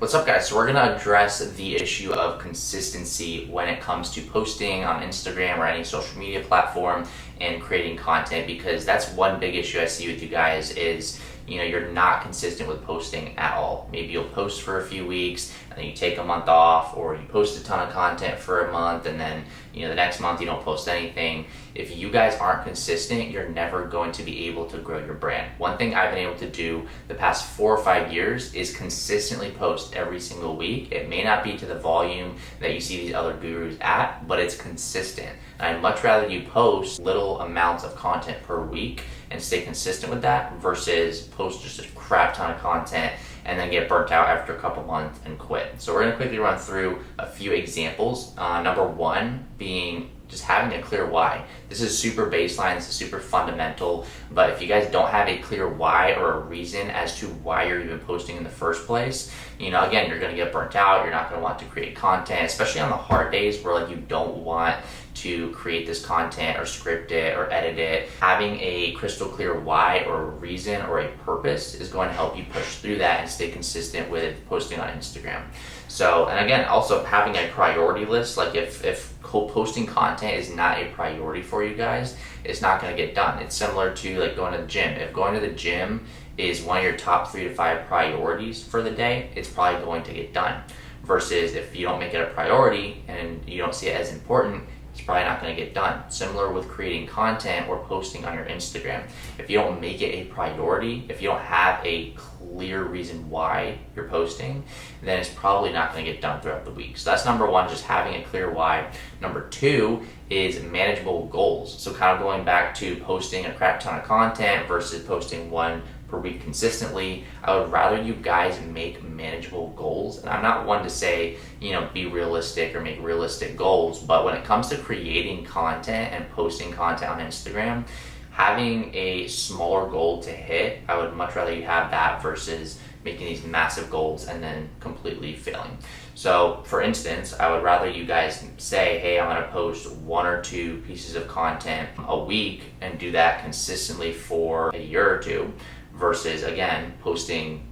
What's up, guys? So we're gonna address the issue of consistency when it comes to posting on Instagram or any social media platform and creating content, because that's one big issue I see with you guys is, you're not consistent with posting at all. Maybe you'll post for a few weeks and then you take a month off, or you post a ton of content for a month and then, the next month you don't post anything. If you guys aren't consistent, you're never going to be able to grow your brand. One thing I've been able to do the past 4 or 5 years is consistently post every single week. It may not be to the volume that you see these other gurus at, but it's consistent. And I'd much rather you post little amounts of content per week and stay consistent with that versus post just a crap ton of content and then get burnt out after a couple months and quit. So we're gonna quickly run through a few examples. Number one being just having a clear why. This is super baseline, this is super fundamental, but if you guys don't have a clear why or a reason as to why you're even posting in the first place, again, you're gonna get burnt out, you're not gonna want to create content, especially on the hard days where you don't want to create this content or script it or edit it. Having a crystal clear why or a reason or a purpose is going to help you push through that and stay consistent with posting on Instagram. So, and again, also having a priority list, like if posting content is not a priority for you guys, it's not going to get done. It's similar to going to the gym. If going to the gym is one of your top 3 to 5 priorities for the day, it's probably going to get done. Versus if you don't make it a priority and you don't see it as important, it's probably not going to get done. Similar with creating content or posting on your Instagram. If you don't make it a priority, if you don't have a clear reason why you're posting, then it's probably not going to get done throughout the week. So that's number one, just having a clear why. Number two is manageable goals. So kind of going back to posting a crap ton of content versus posting one per week consistently. I would rather you guys make manageable goals. And I'm not one to say, be realistic or make realistic goals, but when it comes to creating content and posting content on Instagram, having a smaller goal to hit, I would much rather you have that versus making these massive goals and then completely failing. So for instance, I would rather you guys say, hey, I'm gonna post 1 or 2 pieces of content a week and do that consistently for a year or 2 versus, again, posting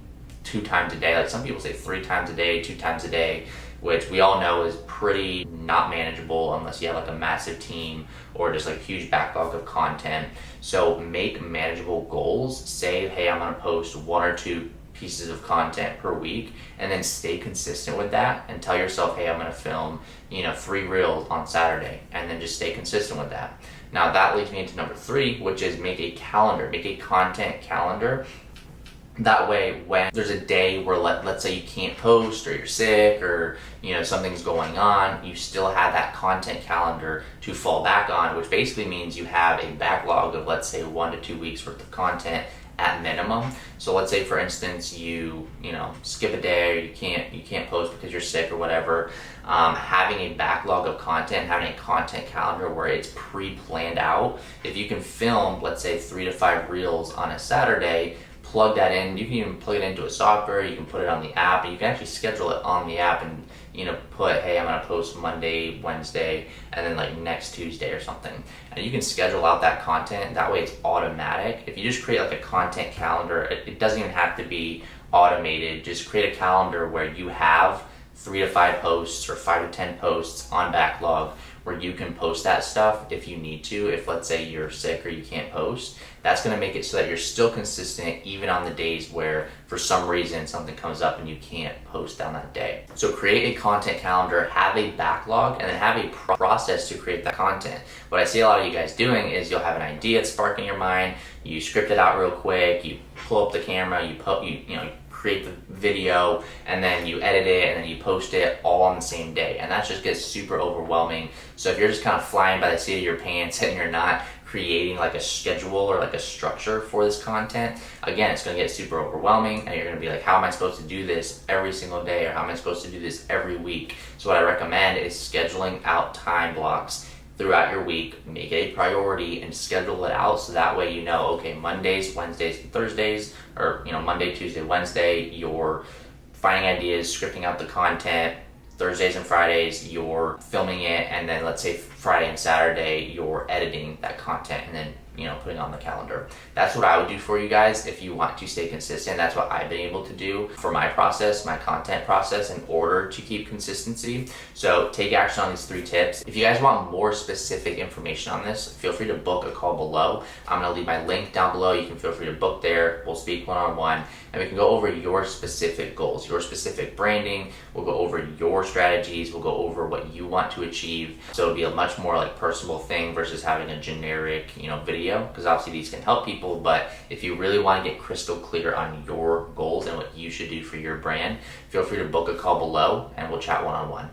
2 times a day. Like some people say 3 times a day, 2 times a day, which we all know is pretty not manageable unless you have a massive team or just huge backlog of content. So make manageable goals. Say, hey, I'm gonna post 1 or 2 pieces of content per week, and then stay consistent with that and tell yourself, hey, I'm gonna film 3 reels on Saturday, and then just stay consistent with that. Now that leads me into number 3, which is make a calendar, make a content calendar. That way, when there's a day where let's say you can't post or you're sick or something's going on, you still have that content calendar to fall back on, which basically means you have a backlog of, let's say, 1 to 2 weeks worth of content at minimum. So let's say, for instance, you skip a day or you can't post because you're sick or whatever. Having a backlog of content, having a content calendar where it's pre-planned out. If you can film, let's say, 3 to 5 reels on a Saturday, plug that in. You can even plug it into a software. You can put it on the app, and you can actually schedule it on the app and put, hey, I'm gonna post Monday, Wednesday, and then next Tuesday or something. And you can schedule out that content. That way it's automatic. If you just create a content calendar, it doesn't even have to be automated. Just create a calendar where you have 3 to 5 posts or 5 to 10 posts on backlog where you can post that stuff if you need to. If let's say you're sick or you can't post, that's gonna make it so that you're still consistent even on the days where for some reason something comes up and you can't post on that day. So create a content calendar, have a backlog, and then have a process to create that content. What I see a lot of you guys doing is you'll have an idea that's sparking your mind, you script it out real quick, you pull up the camera, you create the video, and then you edit it, and then you post it all on the same day. And that just gets super overwhelming. So if you're just kind of flying by the seat of your pants and you're not creating a schedule or a structure for this content, again, it's going to get super overwhelming, and you're going to be like, how am I supposed to do this every single day, or how am I supposed to do this every week? So what I recommend is scheduling out time blocks throughout your week. Make it a priority and schedule it out so that way okay, Mondays, Wednesdays, and Thursdays, or Monday, Tuesday, Wednesday, you're finding ideas, scripting out the content. Thursdays and Fridays, you're filming it, and then let's say Friday and Saturday, you're editing that content and then putting on the calendar. That's what I would do for you guys if you want to stay consistent. That's what I've been able to do for my process, my content process, in order to keep consistency. So take action on these 3 tips. If you guys want more specific information on this, feel free to book a call below. I'm gonna leave my link down below. You can feel free to book there. We'll speak one-on-one and we can go over your specific goals, your specific branding. We'll go over your strategies. We'll go over what you want to achieve. So it'll be a much more like personal thing versus having a generic, video, because obviously these can help people, but if you really want to get crystal clear on your goals and what you should do for your brand, feel free to book a call below and we'll chat one-on-one.